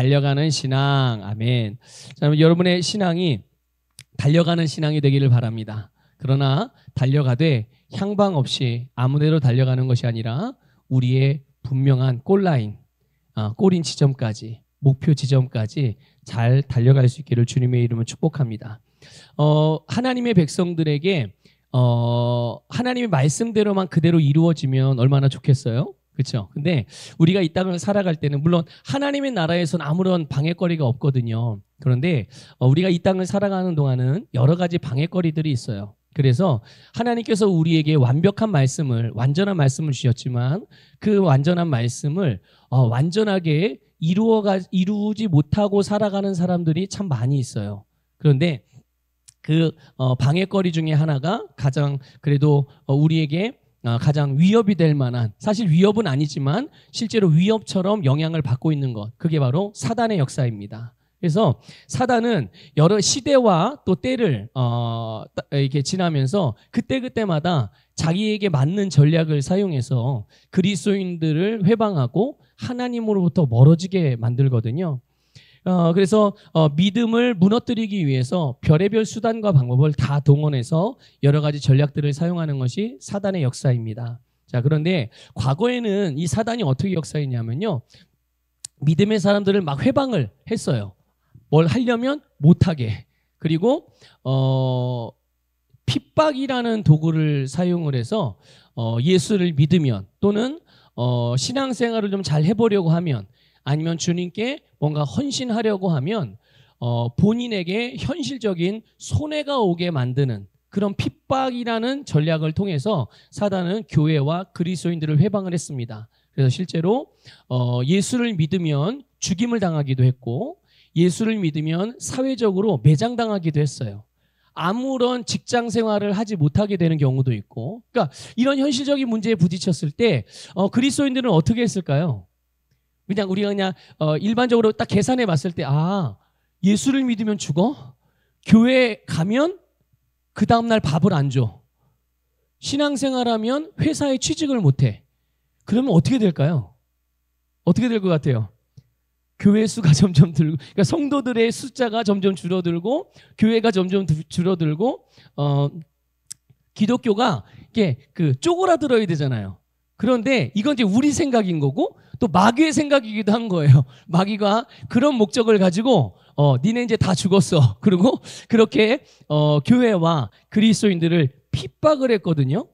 달려가는 신앙. 아멘. 자, 여러분의 신앙이 달려가는 신앙이 되기를 바랍니다. 그러나 달려가되 향방 없이 아무데로 달려가는 것이 아니라 우리의 분명한 골라인, 골인 지점까지, 목표 지점까지 잘 달려갈 수 있기를 주님의 이름으로 축복합니다. 하나님의 백성들에게 하나님의 말씀대로만 그대로 이루어지면 얼마나 좋겠어요? 그렇죠? 근데 우리가 이 땅을 살아갈 때는 물론 하나님의 나라에서는 아무런 방해거리가 없거든요. 그런데 우리가 이 땅을 살아가는 동안은 여러 가지 방해거리들이 있어요. 그래서 하나님께서 우리에게 완벽한 말씀을, 완전한 말씀을 주셨지만 그 완전한 말씀을 완전하게 이루지 못하고 살아가는 사람들이 참 많이 있어요. 그런데 그 방해거리 중에 하나가 가장 그래도 우리에게 가장 위협이 될 만한, 사실 위협은 아니지만 실제로 위협처럼 영향을 받고 있는 것, 그게 바로 사단의 역사입니다. 그래서 사단은 여러 시대와 또 때를 이렇게 지나면서 그때마다 자기에게 맞는 전략을 사용해서 그리스도인들을 회방하고 하나님으로부터 멀어지게 만들거든요. 그래서 믿음을 무너뜨리기 위해서 별의별 수단과 방법을 다 동원해서 여러 가지 전략들을 사용하는 것이 사단의 역사입니다. 자, 그런데 과거에는 이 사단이 어떻게 역사했냐면요, 믿음의 사람들을 막 회방을 했어요. 뭘 하려면 못하게. 그리고 핍박이라는 도구를 사용을 해서 예수를 믿으면 또는 신앙생활을 좀 잘 해보려고 하면 아니면 주님께 뭔가 헌신하려고 하면 본인에게 현실적인 손해가 오게 만드는 그런 핍박이라는 전략을 통해서 사단은 교회와 그리스도인들을 회방을 했습니다. 그래서 실제로 예수를 믿으면 죽임을 당하기도 했고 예수를 믿으면 사회적으로 매장당하기도 했어요. 아무런 직장 생활을 하지 못하게 되는 경우도 있고, 그러니까 이런 현실적인 문제에 부딪혔을 때 그리스도인들은 어떻게 했을까요? 우리가 일반적으로 딱 계산해 봤을 때, 예수를 믿으면 죽어? 교회 가면 그 다음날 밥을 안 줘. 신앙생활하면 회사에 취직을 못해. 그러면 어떻게 될까요? 어떻게 될 것 같아요? 교회 수가 점점 들고, 그러니까 성도들의 숫자가 점점 줄어들고, 교회가 점점 줄어들고, 기독교가 이게 쪼그라들어야 되잖아요. 그런데 이건 이제 우리 생각인 거고, 또 마귀의 생각이기도 한 거예요. 마귀가 그런 목적을 가지고, 니네 이제 다 죽었어. 그리고 그렇게, 교회와 그리스도인들을 핍박을 했거든요.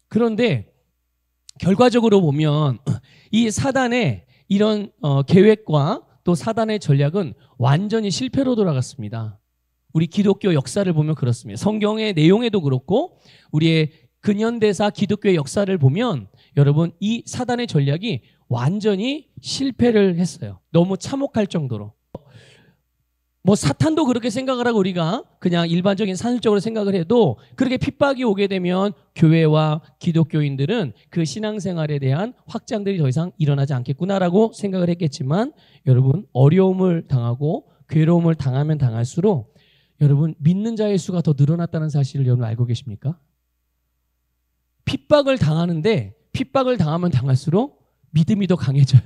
그런데 결과적으로 보면 이 사단의 이런 계획과 또 사단의 전략은 완전히 실패로 돌아갔습니다. 우리 기독교 역사를 보면 그렇습니다. 성경의 내용에도 그렇고 우리의 근현대사 기독교의 역사를 보면 여러분 이 사단의 전략이 완전히 실패를 했어요. 너무 참혹할 정도로. 사탄도 그렇게 생각을 하고 우리가 그냥 일반적인 산술적으로 생각을 해도 그렇게 핍박이 오게 되면 교회와 기독교인들은 그 신앙생활에 대한 확장들이 더 이상 일어나지 않겠구나라고 생각을 했겠지만 여러분 어려움을 당하고 괴로움을 당하면 당할수록 여러분 믿는 자의 수가 더 늘어났다는 사실을 여러분 알고 계십니까? 핍박을 당하는데 핍박을 당하면 당할수록 믿음이 더 강해져요.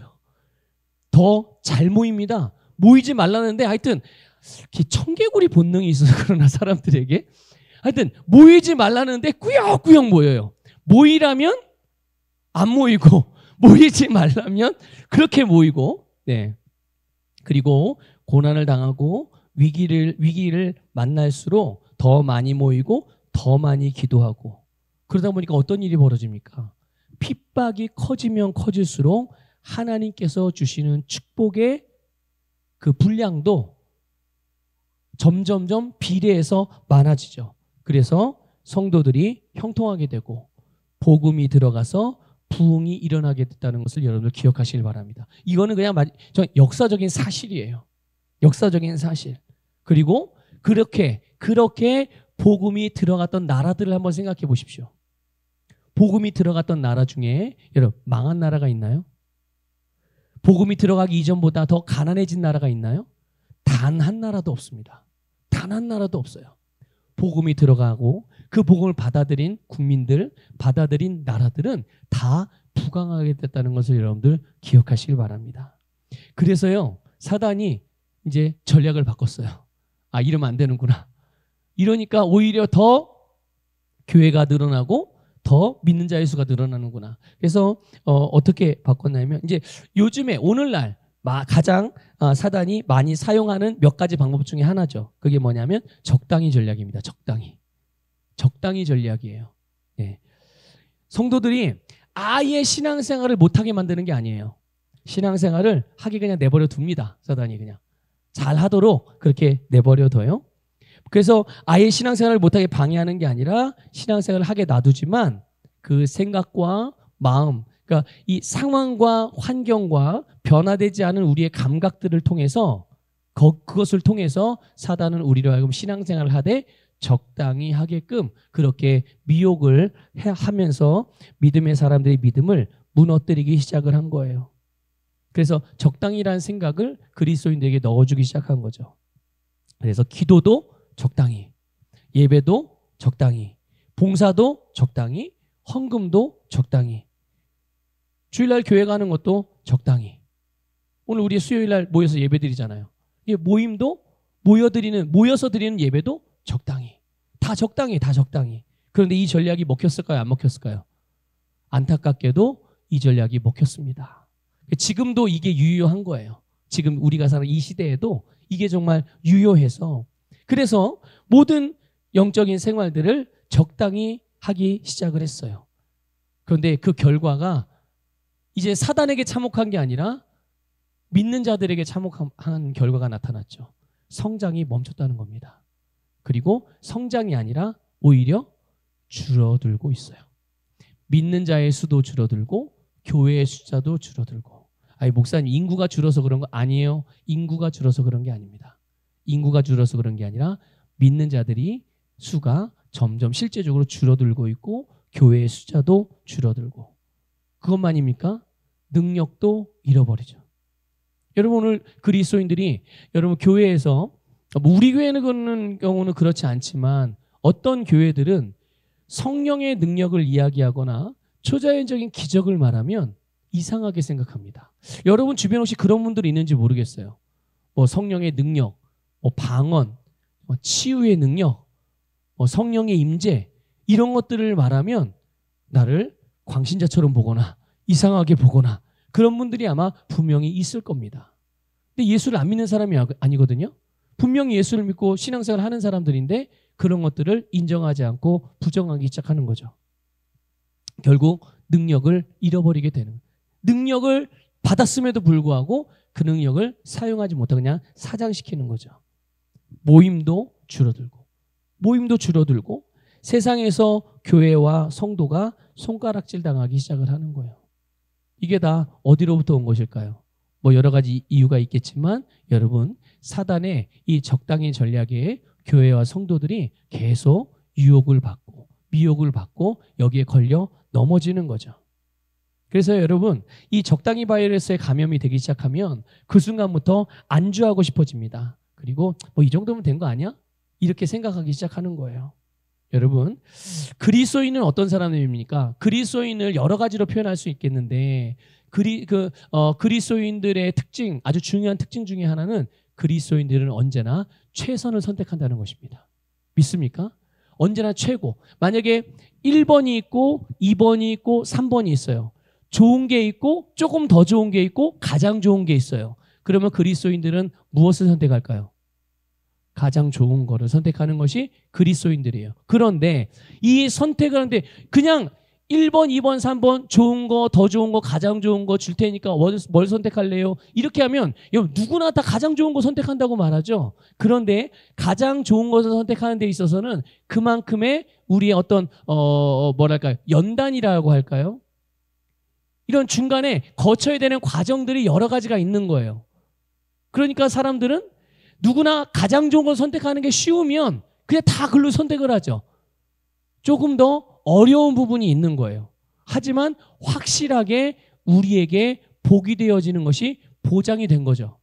더 잘 모입니다. 모이지 말라는데 하여튼 청개구리 본능이 있어서 그러나 사람들에게 하여튼 모이지 말라는데 꾸역꾸역 모여요. 모이라면 안 모이고 모이지 말라면 그렇게 모이고, 네. 그리고 고난을 당하고 위기를 만날수록 더 많이 모이고 더 많이 기도하고 그러다 보니까 어떤 일이 벌어집니까? 핍박이 커지면 커질수록 하나님께서 주시는 축복의 그 분량도 점점점 비례해서 많아지죠. 그래서 성도들이 형통하게 되고 복음이 들어가서 부흥이 일어나게 됐다는 것을 여러분들 기억하시길 바랍니다. 이거는 그냥 역사적인 사실이에요. 역사적인 사실. 그리고 그렇게 복음이 들어갔던 나라들을 한번 생각해 보십시오. 복음이 들어갔던 나라 중에 여러분 망한 나라가 있나요? 복음이 들어가기 이전보다 더 가난해진 나라가 있나요? 단 한 나라도 없습니다. 단 한 나라도 없어요. 복음이 들어가고 그 복음을 받아들인 국민들, 받아들인 나라들은 다 부강하게 됐다는 것을 여러분들 기억하시길 바랍니다. 그래서요, 사단이 이제 전략을 바꿨어요. 아, 이러면 안 되는구나. 이러니까 오히려 더 교회가 늘어나고 더 믿는 자의 수가 늘어나는구나. 그래서 어떻게 바꿨냐면 이제 요즘에 오늘날 가장 사단이 많이 사용하는 몇 가지 방법 중에 하나죠. 그게 뭐냐면 적당히 전략입니다. 적당히 전략이에요. 네. 성도들이 아예 신앙생활을 못하게 만드는 게 아니에요. 신앙생활을 하게 그냥 내버려 둡니다. 사단이 그냥 잘하도록 그렇게 내버려 둬요. 그래서 아예 신앙생활을 못하게 방해하는 게 아니라 신앙생활을 하게 놔두지만 그 생각과 마음, 그러니까 이 상황과 환경과 변화되지 않은 우리의 감각들을 통해서 그것을 통해서 사단은 우리로 하여금 신앙생활을 하되 적당히 하게끔 그렇게 미혹을 하면서 믿음의 사람들의 믿음을 무너뜨리기 시작을 한 거예요. 그래서 적당히라는 생각을 그리스도인들에게 넣어주기 시작한 거죠. 그래서 기도도 적당히, 예배도 적당히, 봉사도 적당히, 헌금도 적당히, 주일날 교회 가는 것도 적당히. 오늘 우리 수요일날 모여서 예배드리잖아요. 모임도 모여서 드리는 예배도 적당히. 다 적당히. 그런데 이 전략이 먹혔을까요? 안 먹혔을까요? 안타깝게도 이 전략이 먹혔습니다. 지금도 이게 유효한 거예요. 지금 우리가 사는 이 시대에도 이게 정말 유효해서 그래서 모든 영적인 생활들을 적당히 하기 시작을 했어요. 그런데 그 결과가 이제 사단에게 참혹한 게 아니라 믿는 자들에게 참혹한 결과가 나타났죠. 성장이 멈췄다는 겁니다. 그리고 성장이 아니라 오히려 줄어들고 있어요. 믿는 자의 수도 줄어들고 교회의 숫자도 줄어들고. 아니 목사님 인구가 줄어서 그런 거 아니에요. 인구가 줄어서 그런 게 아닙니다. 인구가 줄어서 그런 게 아니라 믿는 자들이 수가 점점 실제적으로 줄어들고 있고 교회의 숫자도 줄어들고. 그것만입니까? 능력도 잃어버리죠. 여러분 오늘 그리스도인들이 여러분 교회에서 우리 교회는 그런 경우는 그렇지 않지만 어떤 교회들은 성령의 능력을 이야기하거나 초자연적인 기적을 말하면 이상하게 생각합니다. 여러분 주변에 혹시 그런 분들이 있는지 모르겠어요. 뭐 성령의 능력, 뭐 방언, 뭐 치유의 능력, 뭐 성령의 임재 이런 것들을 말하면 나를 광신자처럼 보거나 이상하게 보거나 그런 분들이 아마 분명히 있을 겁니다. 근데 예수를 안 믿는 사람이 아니거든요. 분명히 예수를 믿고 신앙생활을 하는 사람들인데 그런 것들을 인정하지 않고 부정하기 시작하는 거죠. 결국 능력을 잃어버리게 되는 거예요. 능력을 받았음에도 불구하고 그 능력을 사용하지 못하고 그냥 사장시키는 거죠. 모임도 줄어들고 세상에서 교회와 성도가 손가락질 당하기 시작을 하는 거예요. 이게 다 어디로부터 온 것일까요? 뭐 여러 가지 이유가 있겠지만 여러분 사단의 이 적당히 전략에 교회와 성도들이 계속 유혹을 받고 미혹을 받고 여기에 걸려 넘어지는 거죠. 그래서 여러분 이 적당히 바이러스에 감염이 되기 시작하면 그 순간부터 안주하고 싶어집니다. 그리고 뭐 이 정도면 된 거 아니야? 이렇게 생각하기 시작하는 거예요. 여러분 그리스도인은 어떤 사람입니까? 그리스도인을 여러 가지로 표현할 수 있겠는데 그리스도인들의 특징 아주 중요한 특징 중에 하나는 그리스도인들은 언제나 최선을 선택한다는 것입니다. 믿습니까? 언제나 최고. 만약에 1번이 있고 2번이 있고 3번이 있어요. 좋은 게 있고 조금 더 좋은 게 있고 가장 좋은 게 있어요. 그러면 그리스도인들은 무엇을 선택할까요? 가장 좋은 거를 선택하는 것이 그리스도인들이에요. 그런데 이 선택을 하는데 그냥 1번, 2번, 3번 좋은 거, 더 좋은 거, 가장 좋은 거 줄 테니까 뭘 선택할래요? 이렇게 하면 누구나 다 가장 좋은 거 선택한다고 말하죠. 그런데 가장 좋은 것을 선택하는 데 있어서는 그만큼의 우리의 어떤 연단이라고 할까요? 이런 중간에 거쳐야 되는 과정들이 여러 가지가 있는 거예요. 그러니까 사람들은 누구나 가장 좋은 걸 선택하는 게 쉬우면 그냥 다 그걸로 선택을 하죠. 조금 더 어려운 부분이 있는 거예요. 하지만 확실하게 우리에게 복이 되어지는 것이 보장이 된 거죠.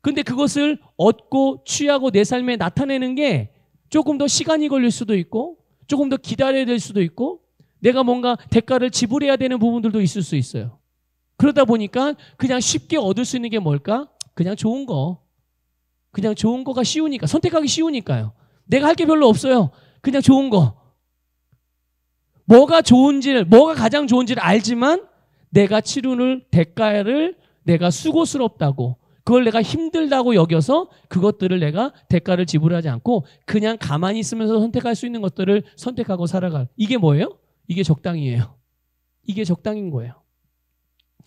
근데 그것을 얻고 취하고 내 삶에 나타내는 게 조금 더 시간이 걸릴 수도 있고 조금 더 기다려야 될 수도 있고 내가 뭔가 대가를 지불해야 되는 부분들도 있을 수 있어요. 그러다 보니까 그냥 쉽게 얻을 수 있는 게 뭘까? 그냥 좋은 거. 그냥 좋은 거가 쉬우니까. 선택하기 쉬우니까요. 내가 할 게 별로 없어요. 그냥 좋은 거. 뭐가 가장 좋은지를 알지만 내가 치르는 대가를 내가 수고스럽다고, 그걸 내가 힘들다고 여겨서 그것들을 내가 대가를 지불하지 않고 그냥 가만히 있으면서 선택할 수 있는 것들을 선택하고 살아갈. 이게 뭐예요? 이게 적당이에요. 이게 적당인 거예요.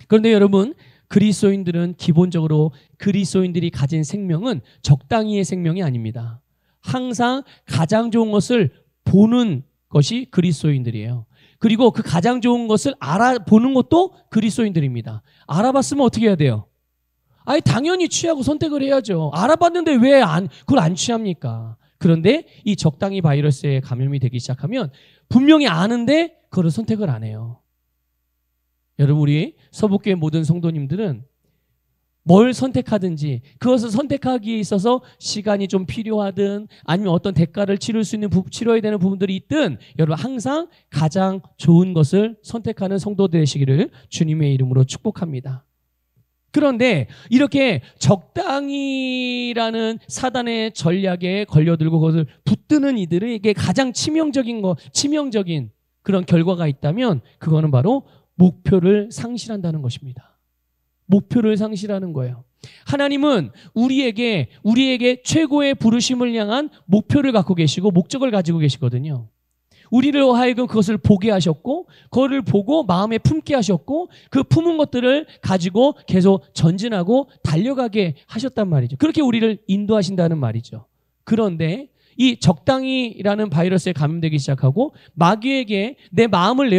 그런데 여러분, 그리스도인들은 기본적으로 그리스도인들이 가진 생명은 적당히의 생명이 아닙니다. 항상 가장 좋은 것을 보는 것이 그리스도인들이에요. 그리고 그 가장 좋은 것을 알아보는 것도 그리스도인들입니다. 알아봤으면 어떻게 해야 돼요? 아니, 당연히 취하고 선택을 해야죠. 알아봤는데 왜 그걸 안 취합니까? 그런데 이 적당히 바이러스에 감염이 되기 시작하면 분명히 아는데 그걸 선택을 안 해요. 여러분, 우리 서북교회 모든 성도님들은 뭘 선택하든지 그것을 선택하기에 있어서 시간이 좀 필요하든 아니면 어떤 대가를 치러야 되는 부분들이 있든 여러분 항상 가장 좋은 것을 선택하는 성도 되시기를 주님의 이름으로 축복합니다. 그런데 이렇게 적당히라는 사단의 전략에 걸려들고 그것을 붙드는 이들에게 가장 치명적인 그런 결과가 있다면 그거는 바로 목표를 상실한다는 것입니다. 목표를 상실하는 거예요. 하나님은 우리에게 최고의 부르심을 향한 목표를 갖고 계시고 목적을 가지고 계시거든요. 우리를 하여금 그것을 보게 하셨고 그거를 보고 마음에 품게 하셨고 그 품은 것들을 가지고 계속 전진하고 달려가게 하셨단 말이죠. 그렇게 우리를 인도하신다는 말이죠. 그런데 이 적당히라는 바이러스에 감염되기 시작하고 마귀에게 내 마음을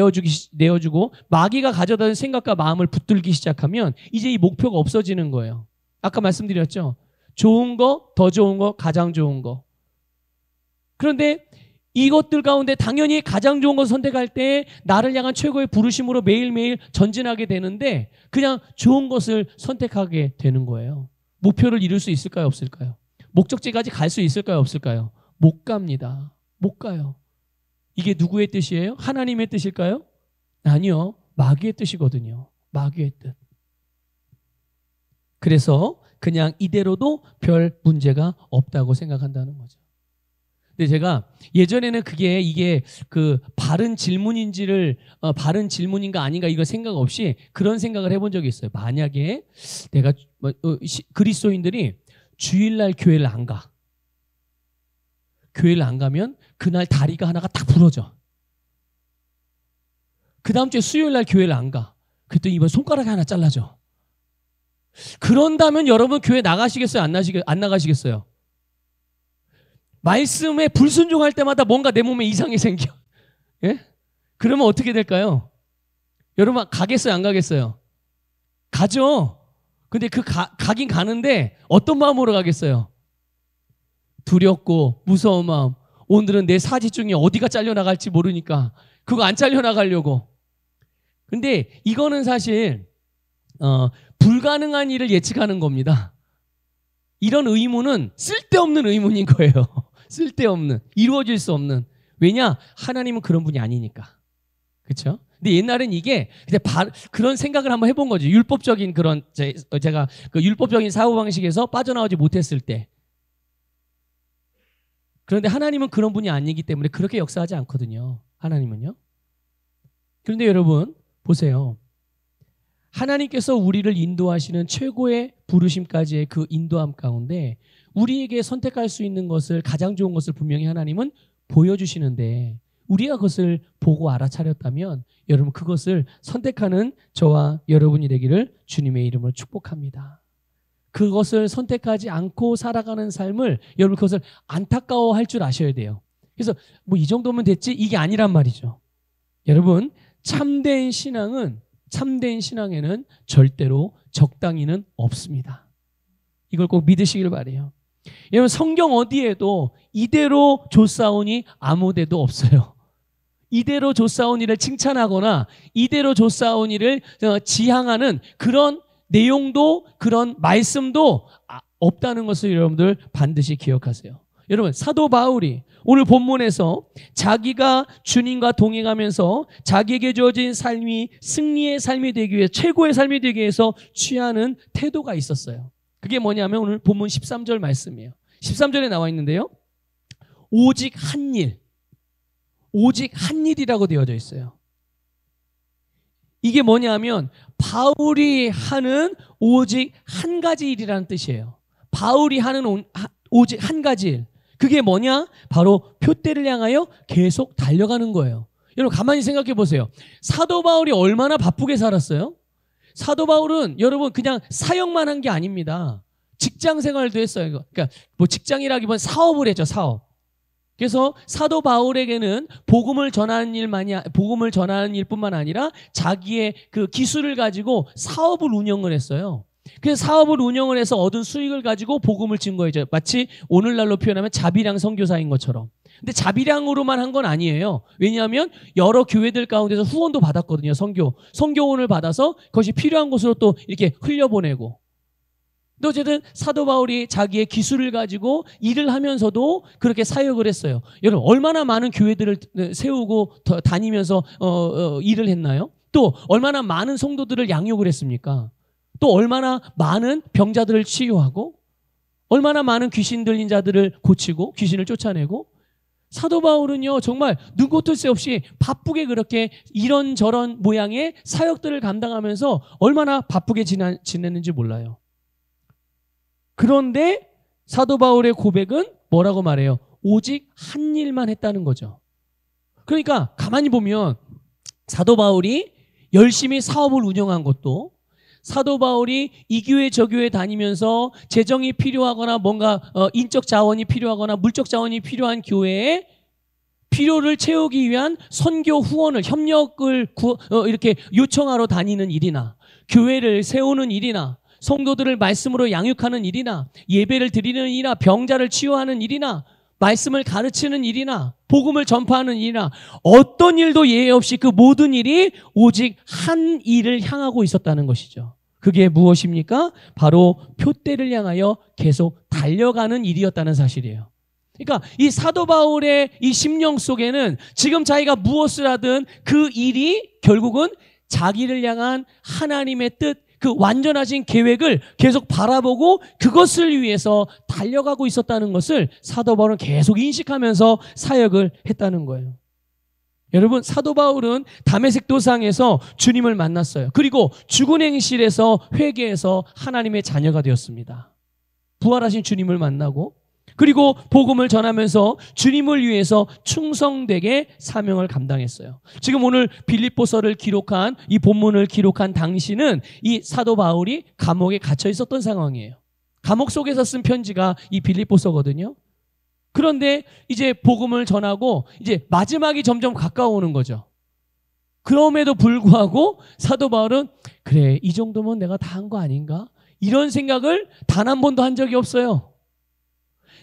내어주고 마귀가 가져다는 생각과 마음을 붙들기 시작하면 이제 이 목표가 없어지는 거예요. 아까 말씀드렸죠. 좋은 거, 더 좋은 거, 가장 좋은 거. 그런데 이것들 가운데 당연히 가장 좋은 것을 선택할 때 나를 향한 최고의 부르심으로 매일매일 전진하게 되는데 그냥 좋은 것을 선택하게 되는 거예요. 목표를 이룰 수 있을까요? 없을까요? 목적지까지 갈 수 있을까요? 없을까요? 못 갑니다. 못 가요. 이게 누구의 뜻이에요? 하나님의 뜻일까요? 아니요. 마귀의 뜻이거든요. 마귀의 뜻. 그래서 그냥 이대로도 별 문제가 없다고 생각한다는 거죠. 근데 제가 예전에는 이게 그 바른 질문인가 아닌가 이거 생각 없이 그런 생각을 해본 적이 있어요. 만약에 내가 그리스도인들이 주일날 교회를 안 가. 교회를 안 가면 그날 다리가 하나가 딱 부러져. 그 다음 주에 수요일날 교회를 안 가. 그랬더니 이번 손가락이 하나 잘라져. 그런다면 여러분 교회 나가시겠어요? 안 나가시겠어요? 말씀에 불순종할 때마다 뭔가 내 몸에 이상이 생겨. 예? 그러면 어떻게 될까요? 여러분 가겠어요? 안 가겠어요? 가죠. 근데 가긴 가는데 어떤 마음으로 가겠어요? 두렵고 무서운 마음. 오늘은 내 사지 중에 어디가 잘려나갈지 모르니까 그거 안 잘려나가려고. 근데 이거는 사실 불가능한 일을 예측하는 겁니다. 이런 의문은 쓸데없는 의문인 거예요. 쓸데없는, 이루어질 수 없는. 왜냐? 하나님은 그런 분이 아니니까. 그렇죠? 근데 옛날엔 이게 그런 생각을 한번 해본 거죠. 율법적인 그런 제가 그 율법적인 사고방식에서 빠져나오지 못했을 때. 그런데 하나님은 그런 분이 아니기 때문에 그렇게 역사하지 않거든요. 하나님은요. 그런데 여러분 보세요. 하나님께서 우리를 인도하시는 최고의 부르심까지의 그 인도함 가운데 우리에게 선택할 수 있는 것을, 가장 좋은 것을 분명히 하나님은 보여주시는데 우리가 그것을 보고 알아차렸다면 여러분 그것을 선택하는 저와 여러분이 되기를 주님의 이름으로 축복합니다. 그것을 선택하지 않고 살아가는 삶을 여러분 그것을 안타까워할 줄 아셔야 돼요. 그래서 뭐 이 정도면 됐지 이게 아니란 말이죠. 여러분 참된 신앙에는 절대로 적당히는 없습니다. 이걸 꼭 믿으시길 바라요. 여러분 성경 어디에도 이대로 조사오니 아무 데도 없어요. 이대로 조사오니를 칭찬하거나 이대로 조사오니를 지향하는 그런 내용도 그런 말씀도 없다는 것을 여러분들 반드시 기억하세요. 여러분, 사도 바울이 오늘 본문에서 자기가 주님과 동행하면서 자기에게 주어진 삶이 승리의 삶이 되기 위해, 최고의 삶이 되기 위해서 취하는 태도가 있었어요. 그게 뭐냐면 오늘 본문 13절 말씀이에요. 13절에 나와 있는데요. 오직 한 일, 오직 한 일이라고 되어져 있어요. 이게 뭐냐면 바울이 하는 오직 한 가지 일이라는 뜻이에요. 바울이 하는 오직 한 가지 일. 그게 뭐냐? 바로 표대를 향하여 계속 달려가는 거예요. 여러분 가만히 생각해 보세요. 사도 바울이 얼마나 바쁘게 살았어요? 사도 바울은 여러분 그냥 사역만 한 게 아닙니다. 직장 생활도 했어요. 그러니까 뭐 직장이라기보다는 사업을 했죠. 사업. 그래서 사도 바울에게는 복음을 전하는 일뿐만 아니라 자기의 그 기술을 가지고 사업을 운영을 했어요. 그래서 사업을 운영을 해서 얻은 수익을 가지고 복음을 증거해줘요. 마치 오늘날로 표현하면 자비량 선교사인 것처럼. 근데 자비량으로만 한 건 아니에요. 왜냐하면 여러 교회들 가운데서 후원도 받았거든요. 선교원을 받아서 그것이 필요한 곳으로 또 이렇게 흘려보내고. 근데 어쨌든 사도 바울이 자기의 기술을 가지고 일을 하면서도 그렇게 사역을 했어요. 여러분 얼마나 많은 교회들을 세우고 다니면서 일을 했나요? 또 얼마나 많은 성도들을 양육을 했습니까? 또 얼마나 많은 병자들을 치유하고 얼마나 많은 귀신 들린 자들을 고치고 귀신을 쫓아내고. 사도 바울은요 정말 눈꽃을 새 없이 바쁘게 그렇게 이런저런 모양의 사역들을 감당하면서 얼마나 바쁘게 지냈는지 몰라요. 그런데 사도 바울의 고백은 뭐라고 말해요? 오직 한 일만 했다는 거죠. 그러니까 가만히 보면 사도 바울이 열심히 사업을 운영한 것도, 사도 바울이 이 교회 저 교회 다니면서 재정이 필요하거나 뭔가 인적 자원이 필요하거나 물적 자원이 필요한 교회에 필요를 채우기 위한 선교 후원을, 협력을 이렇게 요청하러 다니는 일이나, 교회를 세우는 일이나, 성도들을 말씀으로 양육하는 일이나, 예배를 드리는 일이나, 병자를 치유하는 일이나, 말씀을 가르치는 일이나, 복음을 전파하는 일이나, 어떤 일도 예외 없이 그 모든 일이 오직 한 일을 향하고 있었다는 것이죠. 그게 무엇입니까? 바로 표대를 향하여 계속 달려가는 일이었다는 사실이에요. 그러니까 이 사도 바울의 이 심령 속에는 지금 자기가 무엇을 하든 그 일이 결국은 자기를 향한 하나님의 뜻, 그 완전하신 계획을 계속 바라보고 그것을 위해서 달려가고 있었다는 것을 사도 바울은 계속 인식하면서 사역을 했다는 거예요. 여러분, 사도 바울은 다메섹 도상에서 주님을 만났어요. 그리고 죽은 행실에서 회개해서 하나님의 자녀가 되었습니다. 부활하신 주님을 만나고, 그리고 복음을 전하면서 주님을 위해서 충성되게 사명을 감당했어요. 지금 오늘 빌립보서를 기록한, 이 본문을 기록한 당시는 이 사도 바울이 감옥에 갇혀 있었던 상황이에요. 감옥 속에서 쓴 편지가 이 빌립보서거든요. 그런데 이제 복음을 전하고 이제 마지막이 점점 가까워오는 거죠. 그럼에도 불구하고 사도 바울은 그래, 이 정도면 내가 다 한 거 아닌가? 이런 생각을 단 한 번도 한 적이 없어요.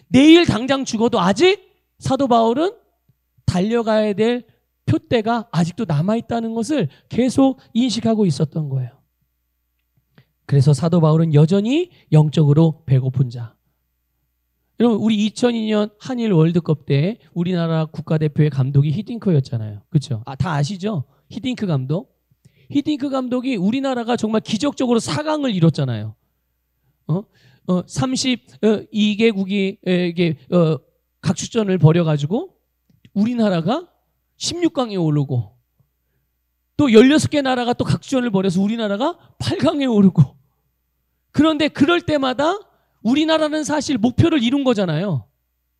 내일 당장 죽어도 아직 사도 바울은 달려가야 될 표대가 아직도 남아있다는 것을 계속 인식하고 있었던 거예요. 그래서 사도 바울은 여전히 영적으로 배고픈 자. 여러분, 우리 2002년 한일 월드컵 때 우리나라 국가대표의 감독이 히딩크였잖아요. 그렇죠? 다 아시죠? 히딩크 감독. 히딩크 감독이 우리나라가 정말 기적적으로 4강을 이뤘잖아요. 32개국이 각축전을 벌여가지고 우리나라가 16강에 오르고, 또 16개 나라가 또 각축전을 벌여서 우리나라가 8강에 오르고. 그런데 그럴 때마다 우리나라는 사실 목표를 이룬 거잖아요.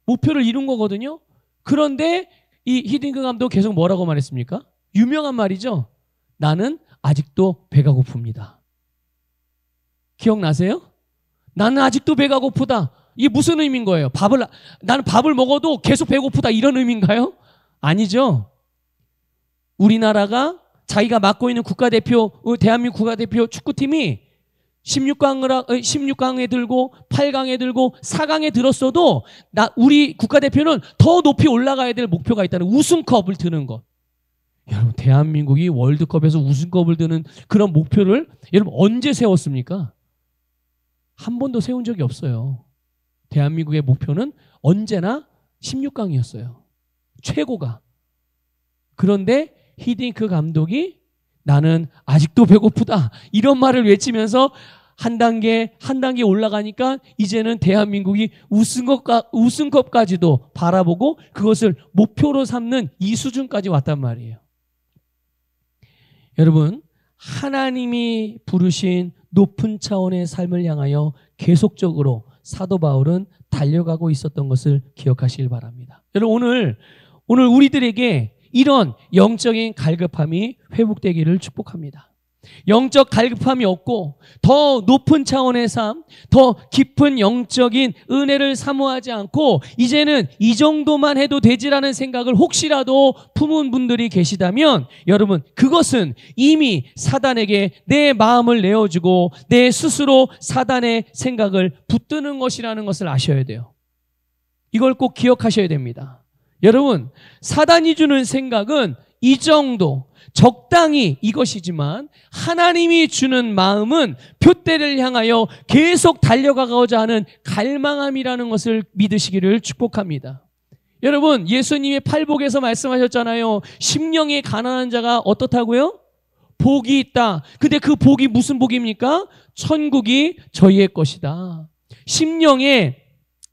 목표를 이룬 거거든요. 그런데 이 히딩크 감독 계속 뭐라고 말했습니까? 유명한 말이죠. 나는 아직도 배가 고픕니다. 기억나세요? 나는 아직도 배가 고프다. 이게 무슨 의미인 거예요? 나는 밥을 먹어도 계속 배고프다, 이런 의미인가요? 아니죠. 우리나라가 자기가 맡고 있는 국가대표, 대한민국 국가대표 축구팀이 16강에 들고 8강에 들고 4강에 들었어도 우리 국가대표는 더 높이 올라가야 될 목표가 있다는, 우승컵을 드는 것. 여러분, 대한민국이 월드컵에서 우승컵을 드는 그런 목표를 여러분 언제 세웠습니까? 한 번도 세운 적이 없어요. 대한민국의 목표는 언제나 16강이었어요. 최고가. 그런데 히딩크 감독이 나는 아직도 배고프다 이런 말을 외치면서 한 단계 올라가니까 이제는 대한민국이 우승컵까지도 바라보고 그것을 목표로 삼는 이 수준까지 왔단 말이에요. 여러분, 하나님이 부르신 높은 차원의 삶을 향하여 계속적으로 사도 바울은 달려가고 있었던 것을 기억하시길 바랍니다. 여러분, 오늘 우리들에게 이런 영적인 갈급함이 회복되기를 축복합니다. 영적 갈급함이 없고 더 높은 차원의 삶, 더 깊은 영적인 은혜를 사모하지 않고 이제는 이 정도만 해도 되지라는 생각을 혹시라도 품은 분들이 계시다면 여러분, 그것은 이미 사단에게 내 마음을 내어주고 내 스스로 사단의 생각을 붙드는 것이라는 것을 아셔야 돼요. 이걸 꼭 기억하셔야 됩니다. 여러분, 사단이 주는 생각은 이 정도 적당히 이것이지만 하나님이 주는 마음은 표대를 향하여 계속 달려가고자 하는 갈망함이라는 것을 믿으시기를 축복합니다. 여러분, 예수님의 팔복에서 말씀하셨잖아요. 심령이 가난한 자가 어떻다고요? 복이 있다. 근데 그 복이 무슨 복입니까? 천국이 저희의 것이다. 심령의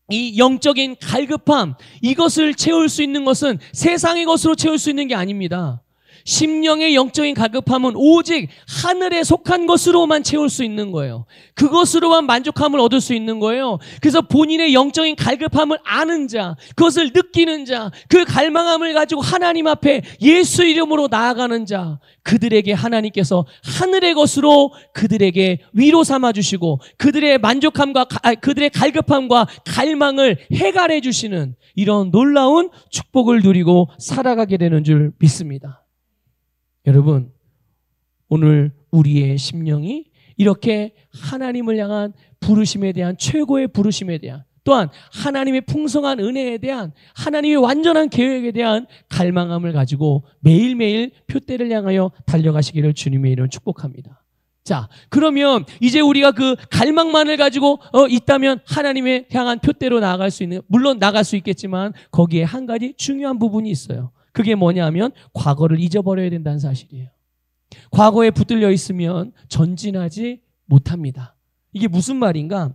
이 영적인 갈급함, 이것을 채울 수 있는 것은 세상의 것으로 채울 수 있는 게 아닙니다. 심령의 영적인 갈급함은 오직 하늘에 속한 것으로만 채울 수 있는 거예요. 그것으로만 만족함을 얻을 수 있는 거예요. 그래서 본인의 영적인 갈급함을 아는 자, 그것을 느끼는 자, 그 갈망함을 가지고 하나님 앞에 예수 이름으로 나아가는 자, 그들에게 하나님께서 하늘의 것으로 그들에게 위로 삼아주시고 그들의 만족함과 그들의 갈급함과 갈망을 해갈해 주시는 이런 놀라운 축복을 누리고 살아가게 되는 줄 믿습니다. 여러분, 오늘 우리의 심령이 이렇게 하나님을 향한 부르심에 대한, 최고의 부르심에 대한, 또한 하나님의 풍성한 은혜에 대한, 하나님의 완전한 계획에 대한 갈망함을 가지고 매일매일 표대를 향하여 달려가시기를 주님의 이름으로 축복합니다. 자, 그러면 이제 우리가 그 갈망만을 가지고 있다면 하나님의 향한 표대로 나아갈 수 있는, 물론 나갈 수 있겠지만 거기에 한 가지 중요한 부분이 있어요. 그게 뭐냐 하면 과거를 잊어버려야 된다는 사실이에요. 과거에 붙들려 있으면 전진하지 못합니다. 이게 무슨 말인가?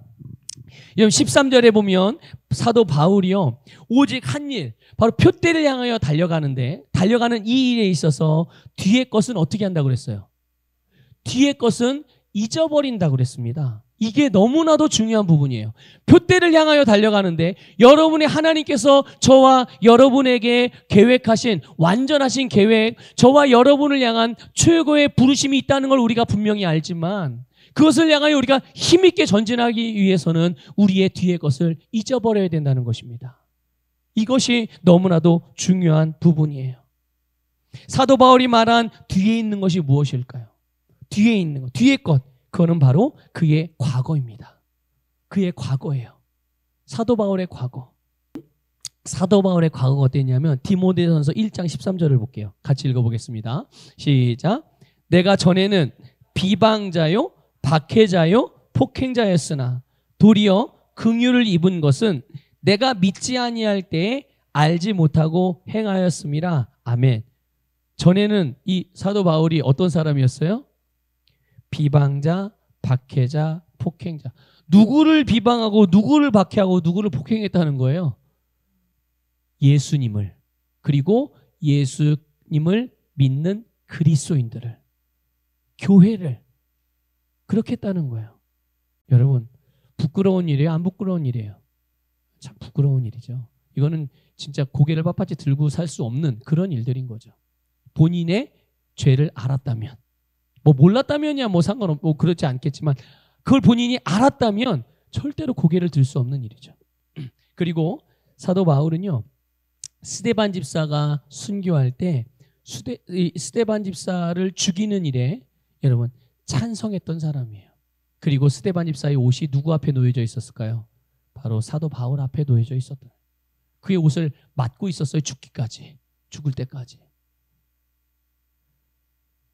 13절에 보면 사도 바울이요, 오직 한 일, 바로 표대를 향하여 달려가는데, 달려가는 이 일에 있어서 뒤의 것은 어떻게 한다고 그랬어요? 뒤의 것은 잊어버린다고 그랬습니다. 이게 너무나도 중요한 부분이에요. 표대를 향하여 달려가는데 여러분의 하나님께서 저와 여러분에게 계획하신 완전하신 계획, 저와 여러분을 향한 최고의 부르심이 있다는 걸 우리가 분명히 알지만 그것을 향하여 우리가 힘있게 전진하기 위해서는 우리의 뒤의 것을 잊어버려야 된다는 것입니다. 이것이 너무나도 중요한 부분이에요. 사도 바울이 말한 뒤에 있는 것이 무엇일까요? 뒤에 있는 것, 뒤의 것, 그거는 바로 그의 과거입니다. 그의 과거예요. 사도 바울의 과거. 사도 바울의 과거가 어땠냐면 디모데전서 1장 13절을 볼게요. 같이 읽어보겠습니다. 시작. 내가 전에는 비방자요, 박해자요, 폭행자였으나 도리어 긍휼을 입은 것은 내가 믿지 아니할 때에 알지 못하고 행하였음이라. 아멘. 전에는 이 사도 바울이 어떤 사람이었어요? 비방자, 박해자, 폭행자. 누구를 비방하고 누구를 박해하고 누구를 폭행했다는 거예요? 예수님을. 그리고 예수님을 믿는 그리스도인들을, 교회를 그렇게 했다는 거예요. 여러분, 부끄러운 일이에요? 안 부끄러운 일이에요? 참 부끄러운 일이죠. 이거는 진짜 고개를 빳빳이 들고 살 수 없는 그런 일들인 거죠. 본인의 죄를 알았다면, 뭐 몰랐다면이야 뭐 상관없고 뭐 그렇지 않겠지만 그걸 본인이 알았다면 절대로 고개를 들 수 없는 일이죠. 그리고 사도 바울은요, 스데반 집사가 순교할 때 스데반 집사를 죽이는 일에 여러분 찬성했던 사람이에요. 그리고 스데반 집사의 옷이 누구 앞에 놓여져 있었을까요? 바로 사도 바울 앞에 놓여져 있었던, 그의 옷을 맞고 있었어요. 죽기까지, 죽을 때까지.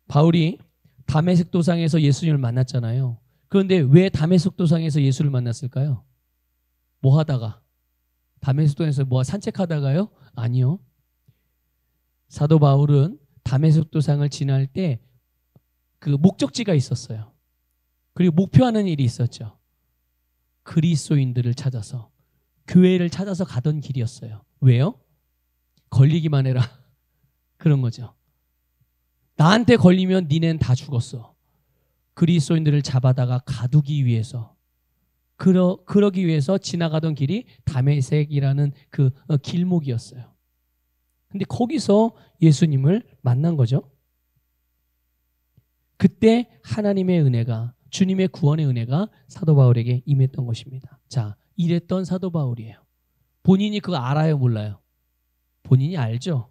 바울이 다메섹 도상에서 예수님을 만났잖아요. 그런데 왜 다메섹 도상에서 예수를 만났을까요? 뭐 하다가? 다메섹도에서 뭐 산책하다가요? 아니요. 사도 바울은 다메섹 도상을 지날 때 그 목적지가 있었어요. 그리고 목표하는 일이 있었죠. 그리스도인들을 찾아서, 교회를 찾아서 가던 길이었어요. 왜요? 걸리기만 해라. 그런 거죠. 나한테 걸리면 니넨 다 죽었어. 그리스도인들을 잡아다가 가두기 위해서, 그러기 위해서 지나가던 길이 다메섹이라는 그 길목이었어요. 근데 거기서 예수님을 만난 거죠. 그때 하나님의 은혜가, 주님의 구원의 은혜가 사도 바울에게 임했던 것입니다. 자, 이랬던 사도 바울이에요. 본인이 그거 알아요, 몰라요? 본인이 알죠.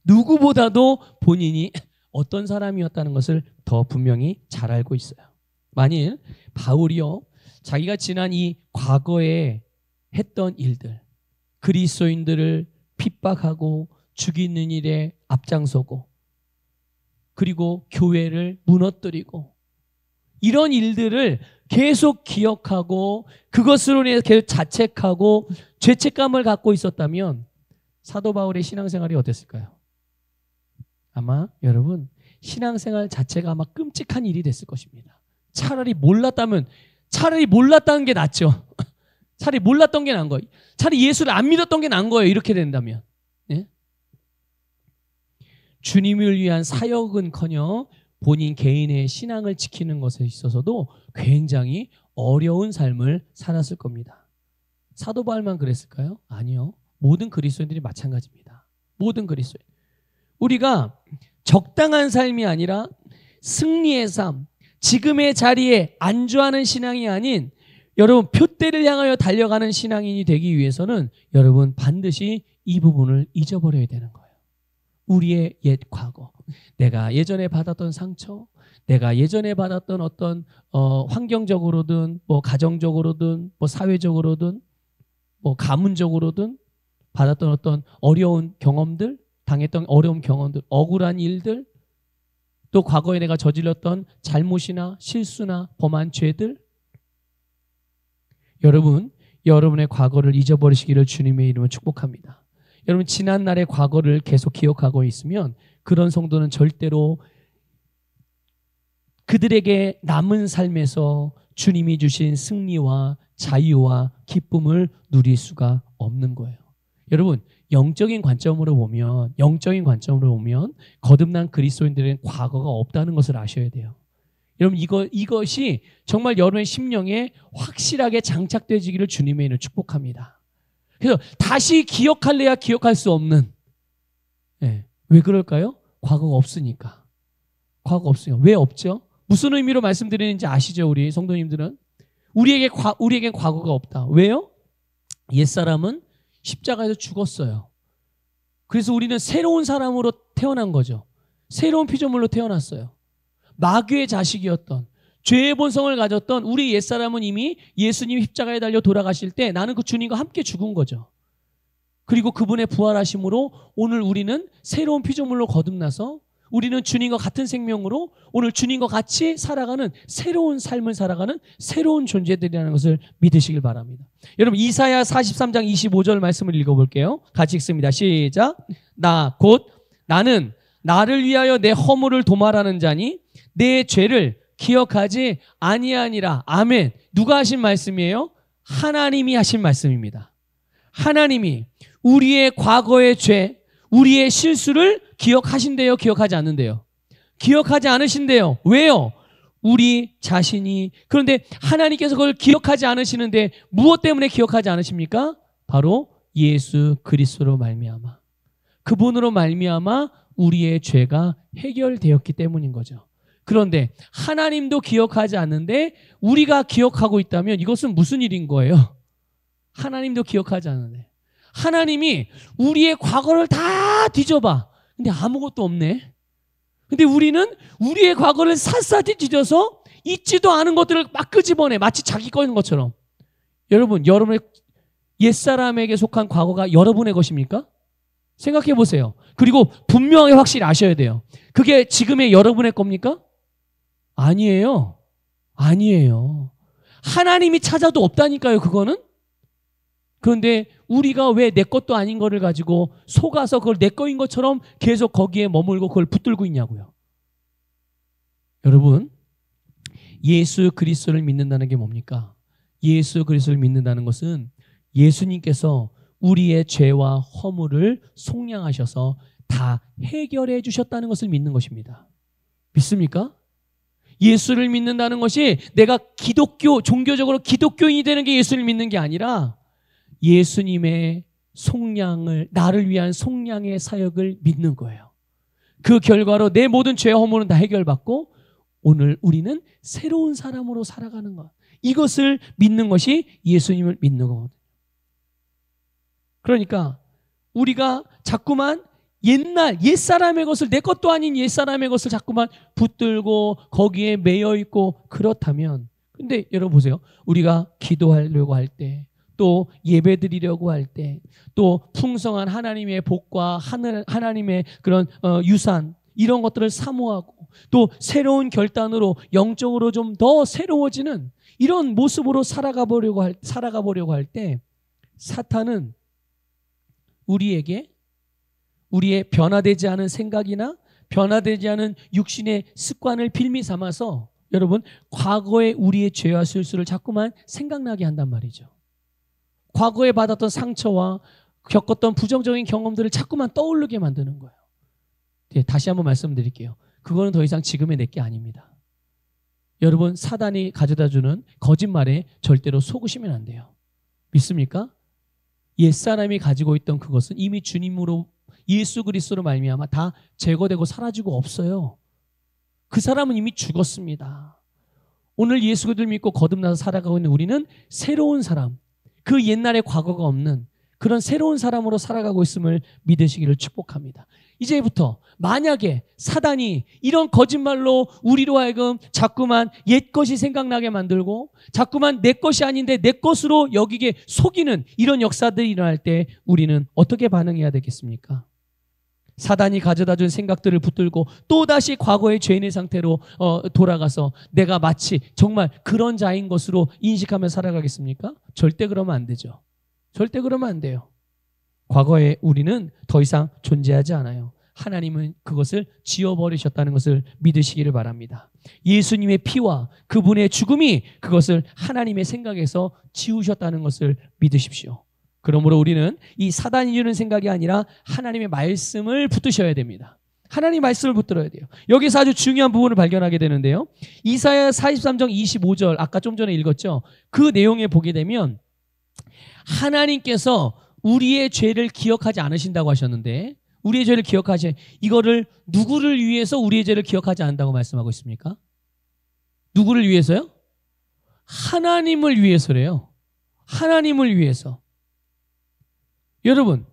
누구보다도 본인이 어떤 사람이었다는 것을 더 분명히 잘 알고 있어요. 만일 바울이요, 자기가 지난 이 과거에 했던 일들, 그리스도인들을 핍박하고 죽이는 일에 앞장서고, 그리고 교회를 무너뜨리고, 이런 일들을 계속 기억하고 그것으로 인해 계속 자책하고 죄책감을 갖고 있었다면 사도 바울의 신앙생활이 어땠을까요? 아마 여러분 신앙생활 자체가 아마 끔찍한 일이 됐을 것입니다. 차라리 몰랐다는 게 낫죠. 차라리 몰랐던 게 나은 거예요. 차라리 예수를 안 믿었던 게 나은 거예요. 이렇게 된다면. 네? 주님을 위한 사역은커녕 본인 개인의 신앙을 지키는 것에 있어서도 굉장히 어려운 삶을 살았을 겁니다. 사도 바울만 그랬을까요? 아니요. 모든 그리스도인들이 마찬가지입니다. 모든 그리스도인. 우리가 적당한 삶이 아니라 승리의 삶, 지금의 자리에 안주하는 신앙이 아닌 여러분 표대를 향하여 달려가는 신앙인이 되기 위해서는 여러분 반드시 이 부분을 잊어버려야 되는 거예요. 우리의 옛 과거, 내가 예전에 받았던 상처, 내가 예전에 받았던 어떤 환경적으로든 뭐 가정적으로든 뭐 사회적으로든 뭐 가문적으로든 받았던 어떤 어려운 경험들, 당했던 어려운 경험들, 억울한 일들, 또 과거에 내가 저질렀던 잘못이나 실수나 범한 죄들, 여러분, 여러분의 과거를 잊어버리시기를 주님의 이름으로 축복합니다. 여러분, 지난날의 과거를 계속 기억하고 있으면 그런 성도는 절대로 그들에게 남은 삶에서 주님이 주신 승리와 자유와 기쁨을 누릴 수가 없는 거예요. 여러분, 영적인 관점으로 보면 거듭난 그리스도인들은 과거가 없다는 것을 아셔야 돼요. 여러분, 이것이 정말 여러분의 심령에 확실하게 장착되지기를 주님의 이름으로 축복합니다. 그래서 다시 기억할래야 기억할 수 없는, 왜 그럴까요? 과거가 없으니까. 과거가 없으니까. 왜 없죠? 무슨 의미로 말씀드리는지 아시죠? 우리 성도님들은 우리에게 과거가 없다. 왜요? 옛사람은 십자가에서 죽었어요. 그래서 우리는 새로운 사람으로 태어난 거죠. 새로운 피조물로 태어났어요. 마귀의 자식이었던, 죄의 본성을 가졌던 우리 옛사람은 이미 예수님이 십자가에 달려 돌아가실 때 나는 그 주님과 함께 죽은 거죠. 그리고 그분의 부활하심으로 오늘 우리는 새로운 피조물로 거듭나서 우리는 주님과 같은 생명으로 오늘 주님과 같이 살아가는 새로운 삶을 살아가는 새로운 존재들이라는 것을 믿으시길 바랍니다. 여러분, 이사야 43장 25절 말씀을 읽어볼게요. 같이 읽습니다. 시작. 나는 나를 위하여 내 허물을 도말하는 자니 내 죄를 기억하지 아니하니라. 아멘. 누가 하신 말씀이에요? 하나님이 하신 말씀입니다. 하나님이 우리의 과거의 죄, 우리의 실수를 기억하신대요? 기억하지 않는데요? 기억하지 않으신대요. 왜요? 우리 자신이. 그런데 하나님께서 그걸 기억하지 않으시는데 무엇 때문에 기억하지 않으십니까? 바로 예수 그리스도로 말미암아. 그분으로 말미암아 우리의 죄가 해결되었기 때문인 거죠. 그런데 하나님도 기억하지 않는데 우리가 기억하고 있다면 이것은 무슨 일인 거예요? 하나님도 기억하지 않는데 하나님이 우리의 과거를 다 뒤져봐. 근데 아무것도 없네. 근데 우리는 우리의 과거를 샅샅이 뒤져서 잊지도 않은 것들을 막 끄집어내. 마치 자기 거인 것처럼. 여러분의 옛사람에게 속한 과거가 여러분의 것입니까? 생각해 보세요. 그리고 분명히 확실히 아셔야 돼요. 그게 지금의 여러분의 겁니까? 아니에요. 아니에요. 하나님이 찾아도 없다니까요, 그거는. 그런데 우리가 왜 내 것도 아닌 거를 가지고 속아서 그걸 내 거인 것처럼 계속 거기에 머물고 그걸 붙들고 있냐고요. 여러분, 예수 그리스도를 믿는다는 게 뭡니까? 예수 그리스도를 믿는다는 것은 예수님께서 우리의 죄와 허물을 속량하셔서 다 해결해 주셨다는 것을 믿는 것입니다. 믿습니까? 예수를 믿는다는 것이 내가 종교적으로 기독교인이 되는 게 예수를 믿는 게 아니라 예수님의 속량을, 나를 위한 속량의 사역을 믿는 거예요. 그 결과로 내 모든 죄와 허물은 다 해결받고 오늘 우리는 새로운 사람으로 살아가는 것. 이것을 믿는 것이 예수님을 믿는 거거든요. 그러니까 우리가 자꾸만 옛사람의 것을, 내 것도 아닌 옛사람의 것을 자꾸만 붙들고 거기에 매여 있고 그렇다면, 근데 여러분 보세요. 우리가 기도하려고 할 때, 또 예배 드리려고 할 때, 또 풍성한 하나님의 복과 하나님의 그런 유산, 이런 것들을 사모하고 또 새로운 결단으로 영적으로 좀 더 새로워지는 이런 모습으로 살아가 보려고 할 때 사탄은 우리에게 우리의 변화되지 않은 생각이나 변화되지 않은 육신의 습관을 빌미 삼아서 여러분 과거의 우리의 죄와 실수를 자꾸만 생각나게 한단 말이죠. 과거에 받았던 상처와 겪었던 부정적인 경험들을 자꾸만 떠오르게 만드는 거예요. 다시 한번 말씀드릴게요. 그거는 더 이상 지금의 내게 아닙니다. 여러분, 사단이 가져다주는 거짓말에 절대로 속으시면 안 돼요. 믿습니까? 옛사람이 가지고 있던 그것은 이미 주님으로 예수 그리스도로 말미암아 다 제거되고 사라지고 없어요. 그 사람은 이미 죽었습니다. 오늘 예수 그리스도를 믿고 거듭나서 살아가고 있는 우리는 새로운 사람, 그 옛날의 과거가 없는 그런 새로운 사람으로 살아가고 있음을 믿으시기를 축복합니다. 이제부터 만약에 사단이 이런 거짓말로 우리로 하여금 자꾸만 옛것이 생각나게 만들고 자꾸만 내 것이 아닌데 내 것으로 여기게 속이는 이런 역사들이 일어날 때 우리는 어떻게 반응해야 되겠습니까? 사단이 가져다준 생각들을 붙들고 또다시 과거의 죄인의 상태로 돌아가서 내가 마치 정말 그런 자인 것으로 인식하며 살아가겠습니까? 절대 그러면 안 되죠. 절대 그러면 안 돼요. 과거에 우리는 더 이상 존재하지 않아요. 하나님은 그것을 지워버리셨다는 것을 믿으시기를 바랍니다. 예수님의 피와 그분의 죽음이 그것을 하나님의 생각에서 지우셨다는 것을 믿으십시오. 그러므로 우리는 이 사단이 주는 생각이 아니라 하나님의 말씀을 붙드셔야 됩니다. 하나님 말씀을 붙들어야 돼요. 여기서 아주 중요한 부분을 발견하게 되는데요. 이사야 43장 25절 아까 좀 전에 읽었죠. 그 내용에 보게 되면 하나님께서 우리의 죄를 기억하지 않으신다고 하셨는데 우리의 죄를 이거를 누구를 위해서 우리의 죄를 기억하지 않는다고 말씀하고 있습니까? 누구를 위해서요? 하나님을 위해서래요. 하나님을 위해서. 여러분,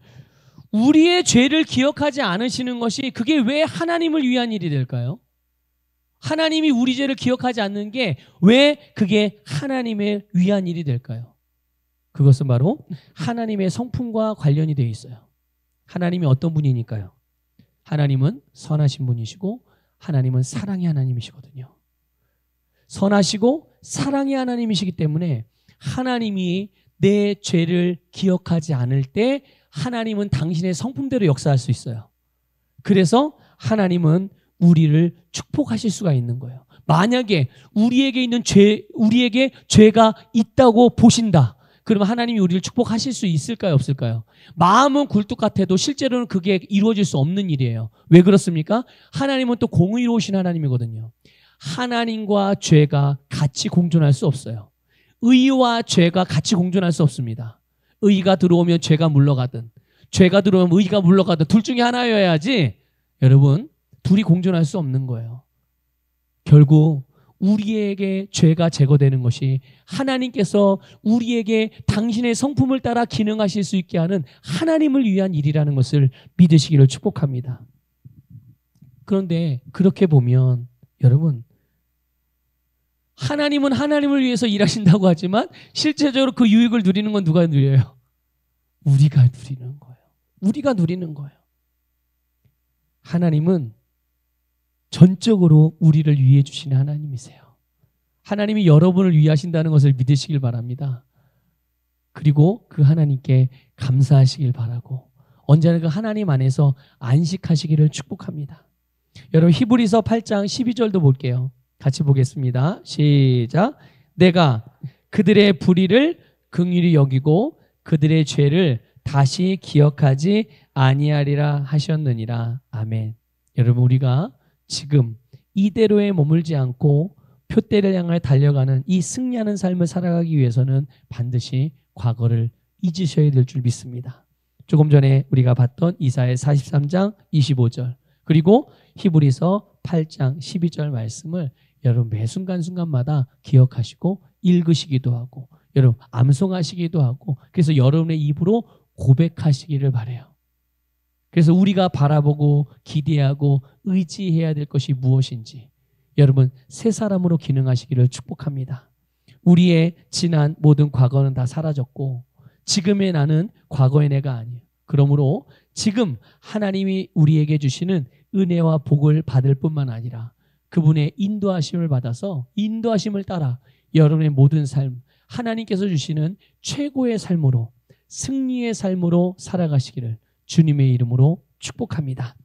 우리의 죄를 기억하지 않으시는 것이 그게 왜 하나님을 위한 일이 될까요? 하나님이 우리 죄를 기억하지 않는 게 왜 그게 하나님을 위한 일이 될까요? 그것은 바로 하나님의 성품과 관련이 되어 있어요. 하나님이 어떤 분이니까요? 하나님은 선하신 분이시고 하나님은 사랑의 하나님이시거든요. 선하시고 사랑의 하나님이시기 때문에 하나님이 내 죄를 기억하지 않을 때 하나님은 당신의 성품대로 역사할 수 있어요. 그래서 하나님은 우리를 축복하실 수가 있는 거예요. 만약에 우리에게 죄가 있다고 보신다. 그러면 하나님이 우리를 축복하실 수 있을까요? 없을까요? 마음은 굴뚝 같아도 실제로는 그게 이루어질 수 없는 일이에요. 왜 그렇습니까? 하나님은 또 공의로우신 하나님이거든요. 하나님과 죄가 같이 공존할 수 없어요. 의와 죄가 같이 공존할 수 없습니다. 의가 들어오면 죄가 물러가든 죄가 들어오면 의가 물러가든 둘 중에 하나여야지 여러분 둘이 공존할 수 없는 거예요. 결국 우리에게 죄가 제거되는 것이 하나님께서 우리에게 당신의 성품을 따라 기능하실 수 있게 하는 하나님을 위한 일이라는 것을 믿으시기를 축복합니다. 그런데 그렇게 보면 여러분 하나님은 하나님을 위해서 일하신다고 하지만 실제적으로 그 유익을 누리는 건 누가 누려요? 우리가 누리는 거예요. 우리가 누리는 거예요. 하나님은 전적으로 우리를 위해 주시는 하나님이세요. 하나님이 여러분을 위하신다는 것을 믿으시길 바랍니다. 그리고 그 하나님께 감사하시길 바라고 언제나 그 하나님 안에서 안식하시기를 축복합니다. 여러분 히브리서 8장 12절도 볼게요. 같이 보겠습니다. 시작. 내가 그들의 불의를 긍휼히 여기고 그들의 죄를 다시 기억하지 아니하리라 하셨느니라. 아멘. 여러분 우리가 지금 이대로에 머물지 않고 표대를 향해 달려가는 이 승리하는 삶을 살아가기 위해서는 반드시 과거를 잊으셔야 될 줄 믿습니다. 조금 전에 우리가 봤던 이사야 43장 25절 그리고 히브리서 8장 12절 말씀을 여러분 매 순간순간마다 기억하시고 읽으시기도 하고 여러분 암송하시기도 하고 그래서 여러분의 입으로 고백하시기를 바라요. 그래서 우리가 바라보고 기대하고 의지해야 될 것이 무엇인지 여러분 새 사람으로 기능하시기를 축복합니다. 우리의 지난 모든 과거는 다 사라졌고 지금의 나는 과거의 내가 아니에요. 그러므로 지금 하나님이 우리에게 주시는 은혜와 복을 받을 뿐만 아니라 그분의 인도하심을 받아서 인도하심을 따라 여러분의 모든 삶 하나님께서 주시는 최고의 삶으로 승리의 삶으로 살아가시기를 주님의 이름으로 축복합니다.